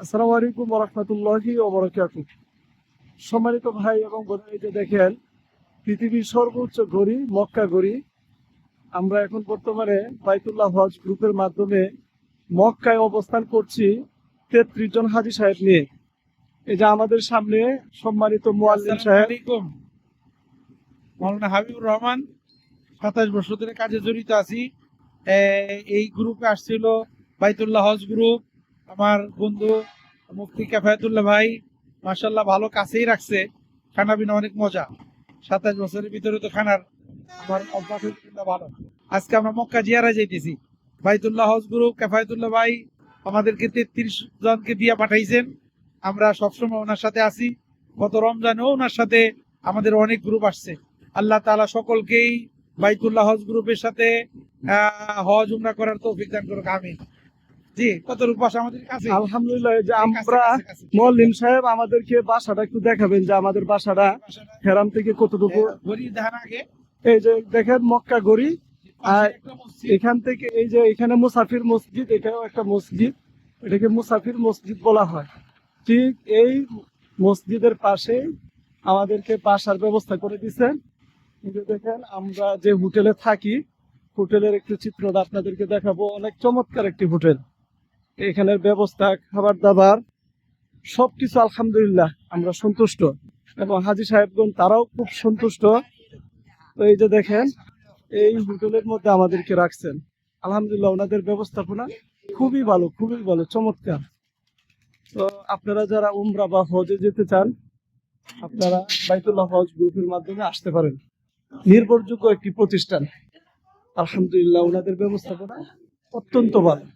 আসসালামু আলাইকুম ওয়া রাহমাতুল্লাহি ওয়া বারাকাতুহু। সম্মানিত ভাই এবং বোন, এই যে দেখেন পৃথিবীর সর্বোচ্চ গড়ি মক্কা গড়ি। আমরা এখন বর্তমানে বাইতুল্লাহ হজ গ্রুপের মাধ্যমে মক্কায় অবস্থান করছি ৩৩ জন হাজী সাহেব নিয়ে। এই যে আমাদের সামনে সম্মানিত মুয়াল্লিম আসসালামু সাহেব। আলাইকুম। মাওলানা হাবিবুর রহমান, ২৭ বছর ধরে কাজে জড়িত আছি। এই গ্রুপে আসছিল বাইতুল্লাহ হজ গ্রুপ। আমার বন্ধু মুফতি কেফায়েতুল্লাহ ভাই মাশাল্লাহ ভালো কাছেই রাখছে। খানা পিনা অনেক মজা। ২৭ বছরের ভিতরে তো খানার আমার অভ্যাস ভালো। আজকে আমরা মক্কা জিয়ারা যাইতেছি। বাইতুল্লাহ হজ গ্রুপ কেফায়েতুল্লাহ ভাই আমাদেরকে ৩৩ জনকে দিয়া পাঠাইছেন। আমরা সবসময় ওনার সাথে আছি। গত রমজানেও ওনার সাথে আমাদের অনেক গ্রুপ আসছে। আল্লাহ তাআলা সকলকেই বাইতুল্লাহ হজ গ্রুপের সাথে হজ উমরা করার তৌফিক দান করুক, আমিন। জি, কতটুকু বাসা আমাদের কাছে? আলহামদুলিল্লাহ। এই যে কাছে, আমরা কাছে, কাছে। মুয়াল্লিম সাহেব আমাদেরকে বাসাটা একটু দেখাবেন, যে আমাদের বাসাটা হেরাম থেকে কতটুকু। গড়ি দেখান আগে। এই যে দেখেন মক্কা গড়ি। আর পাশে একটা মসজিদ। এখান থেকে এই যে এখানে মুসাফির মসজিদ, এটাও একটা মসজিদ, এটাকে মুসাফির মসজিদ বলা হয়। ঠিক এই মসজিদের পাশে আমাদেরকে বাসার ব্যবস্থা করে দিয়েছেন। এই যে দেখেন আমরা যে হোটেলে থাকি, হোটেলের একটু চিত্রটা আপনাদেরকে দেখাবো। অনেক চমৎকার একটি হোটেল। এখানের ব্যবস্থা, খাবার দাবার সবকিছু আলহামদুলিল্লাহ আমরা সন্তুষ্ট, এবং হাজী সাহেবগণ তারাও খুব সন্তুষ্ট। তো এই যে দেখেন এই হোটেলের মধ্যে আমাদেরকে রাখছেন। আলহামদুলিল্লাহ, ওনাদের ব্যবস্থাপনা খুবই ভালো, খুবই ভালো, চমৎকার। তো আপনারা যারা উমরা বা হজে যেতে চান, আপনারা বাইতুল্লাহ হজ গ্রুপের মাধ্যমে আসতে পারেন। নির্ভরযোগ্য একটি প্রতিষ্ঠান। আলহামদুলিল্লাহ, ওনাদের ব্যবস্থাপনা অত্যন্ত ভালো।